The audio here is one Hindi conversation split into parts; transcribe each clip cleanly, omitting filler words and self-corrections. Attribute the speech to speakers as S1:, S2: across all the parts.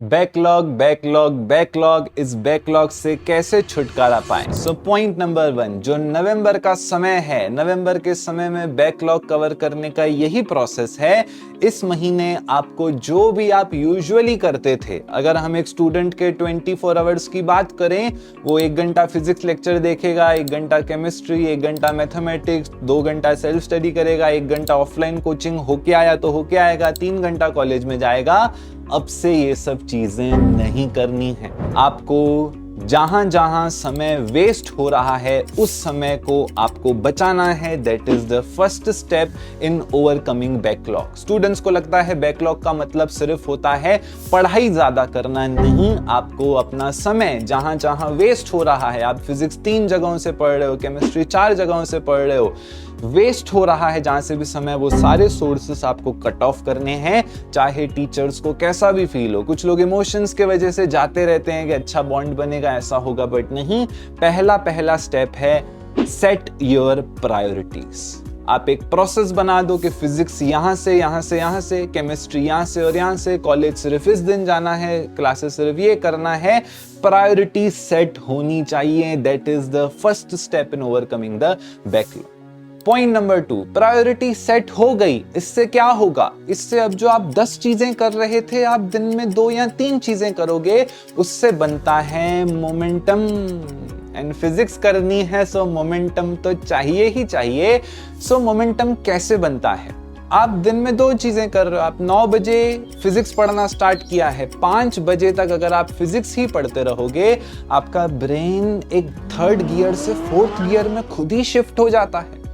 S1: बैकलॉग बैकलॉग बैकलॉग, इस बैकलॉग से कैसे छुटकारा पाएं। सो पॉइंट नंबर 1, जो नवंबर का समय है, नवंबर के समय में बैकलॉग कवर करने का यही प्रोसेस है। इस महीने आपको जो भी आप यूजुअली करते थे, अगर हम एक स्टूडेंट के 24 आवर्स की बात करें, वो 1 घंटा फिजिक्स लेक्चर देखेगा, 1 घंटा केमिस्ट्री, 1 घंटा मैथमेटिक्स, 2 घंटा सेल्फ स्टडी करेगा, 1 घंटा ऑफलाइन कोचिंग होके आया तो होके आएगा, 3 घंटा कॉलेज में जाएगा। अब से ये सब चीजें नहीं करनी है। आपको जहां जहां समय वेस्ट हो रहा है उस समय को आपको बचाना है। That is the first step in overcoming backlog. Students को लगता है बैकलॉग का मतलब सिर्फ होता है पढ़ाई ज्यादा करना, नहीं। आपको अपना समय जहां जहां वेस्ट हो रहा है, आप फिजिक्स 3 जगहों से पढ़ रहे हो, केमिस्ट्री 4 जगहों से पढ़ रहे हो, वेस्ट हो रहा है जहां से भी समय, वो सारे सोर्सेस आपको कट ऑफ करने हैं। चाहे टीचर्स को कैसा भी फील हो, कुछ लोग इमोशंस के वजह से जाते रहते हैं कि अच्छा बॉन्ड बनेगा, ऐसा होगा, बट नहीं। पहला स्टेप है सेट योर प्रायोरिटीज। आप एक प्रोसेस बना दो कि फिजिक्स यहां से, केमिस्ट्री यहां से और यहां से, कॉलेज सिर्फ इस दिन जाना है, क्लासेस सिर्फ ये करना है। प्रायोरिटी सेट होनी चाहिए। That is the first step in overcoming the backlog. Point number 2, priority set हो गई। इससे क्या होगा? इससे अब जो आप 10 चीजें कर रहे थे, आप दिन में 2 या 3 चीजें करोगे। उससे बनता है मोमेंटम, एंड फिजिक्स करनी है सो मोमेंटम तो चाहिए ही चाहिए। सो मोमेंटम कैसे बनता है? आप दिन में 2 चीजें कर रहे हो। आप 9 बजे फिजिक्स पढ़ना स्टार्ट किया है, 5 बजे तक अगर आप फिजिक्स ही पढ़ते रहोगे, आपका ब्रेन एक 3rd गियर से 4th गियर में खुद ही शिफ्ट हो जाता है।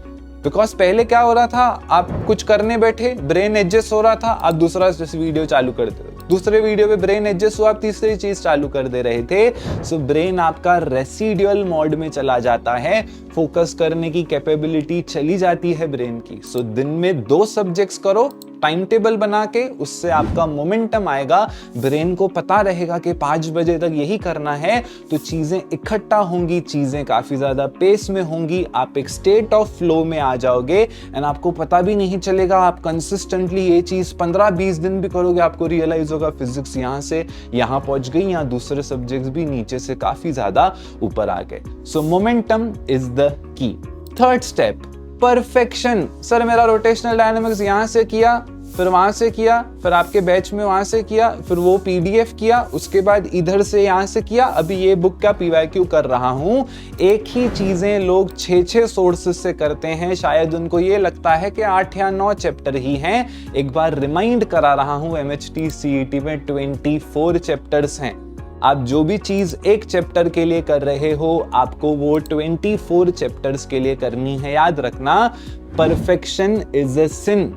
S1: बिकॉज पहले क्या हो रहा था, आप कुछ करने बैठे, ब्रेन एडजस्ट हो रहा था, आप दूसरा वीडियो चालू करते हो, दूसरे वीडियो पे ब्रेन एडजस्ट हुआ, आप तीसरी चीज चालू कर दे रहे थे। सो ब्रेन आपका रेसिडुअल मोड में चला जाता है, फोकस करने की कैपेबिलिटी चली जाती है ब्रेन की। सो दिन में 2 सब्जेक्ट्स करो, टाइम टेबल बना के, उससे आपका मोमेंटम आएगा। ब्रेन को पता रहेगा कि 5 बजे तक यही करना है, तो चीजें इकट्ठा होंगी, चीजें काफी ज्यादा पेस में होंगी, आप एक स्टेट ऑफ फ्लो में आ जाओगे एंड आपको पता भी नहीं चलेगा। आप कंसिस्टेंटली ये चीज 15-20 दिन भी करोगे, आपको रियलाइज होगा फिजिक्स यहां से यहां पहुंच गई, यहां दूसरे सब्जेक्ट्स भी नीचे से काफी ज्यादा ऊपर आ गए। सो मोमेंटम इज द की। 3rd step, perfection. सर मेरा रोटेशनल डायनामिक्स यहां से किया, फिर वहां से किया, फिर आपके बैच में वहां से किया, फिर वो पीडीएफ किया, उसके बाद इधर से यहां से किया, अभी ये बुक का पीवाईक्यू कर रहा हूं। एक ही चीजें लोग 6 सोर्सेस से करते हैं। शायद उनको ये लगता है कि 8 या 9 चैप्टर ही हैं। एक बार रिमाइंड करा रहा हूं, एमएचटी सीईटी में 24 चैप्टर्स हैं। आप जो भी चीज एक चैप्टर के लिए कर रहे हो, आपको वो 24 चैप्टर्स के लिए करनी है। याद रखना, परफेक्शन इज अ सिन।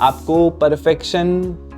S1: आपको परफेक्शन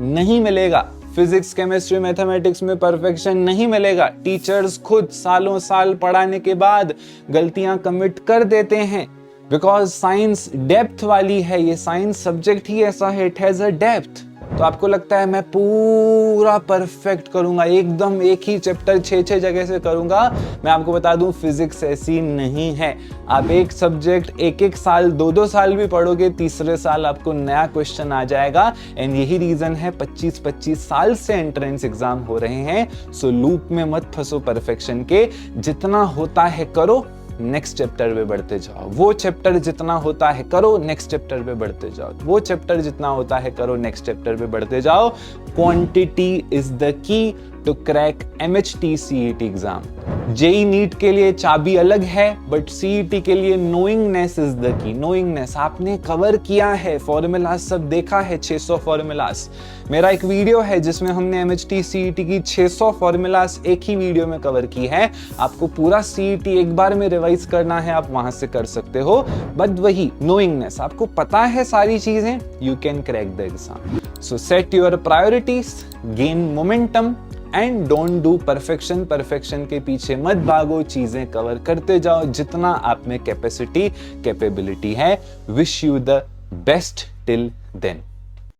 S1: नहीं मिलेगा। फिजिक्स, केमिस्ट्री, मैथमेटिक्स में परफेक्शन नहीं मिलेगा। टीचर्स खुद सालों साल पढ़ाने के बाद गलतियां कमिट कर देते हैं, बिकॉज साइंस डेप्थ वाली है। ये साइंस सब्जेक्ट ही ऐसा है, इट हैज अ डेप्थ। तो आपको लगता है मैं पूरा परफेक्ट करूंगा, एकदम एक ही चैप्टर 6 जगह से करूंगा। मैं आपको बता दूं, फिजिक्स ऐसी नहीं है। आप एक सब्जेक्ट 1 साल 2 साल भी पढ़ोगे, तीसरे साल आपको नया क्वेश्चन आ जाएगा। एंड यही रीजन है 25 साल से एंट्रेंस एग्जाम हो रहे हैं। सो लूप में मत फंसो परफेक्शन के। जितना होता है करो, नेक्स्ट चैप्टर पे बढ़ते जाओ। वो चैप्टर जितना होता है करो, नेक्स्ट चैप्टर पे बढ़ते जाओ। वो चैप्टर जितना होता है करो, नेक्स्ट चैप्टर पे बढ़ते जाओ। Quantity is the key to crack MHT CET exam. JEE NEET के लिए चाबी अलग है, बट सीईटी के लिए नोइंगनेस इज द की। नोइंगनेस, आपने कवर किया है, फॉर्मूलाज सब देखा है, 600 फॉर्मूलाज। मेरा एक वीडियो है जिसमें हमने एमएचटी सीईटी की 600 फॉर्मूलाज एक ही वीडियो में कवर की है। आपको पूरा सीईटी एक बार में रिवाइज करना है, आप वहां से कर सकते हो। बट वही नोइंगनेस, आपको पता है सारी चीजें, you can crack the exam. So set your priorities, gain momentum and don't do perfection. Perfection के पीछे मत भागो, चीजें कवर करते जाओ जितना आप में कैपेसिटी कैपेबिलिटी है। Wish you the best till then.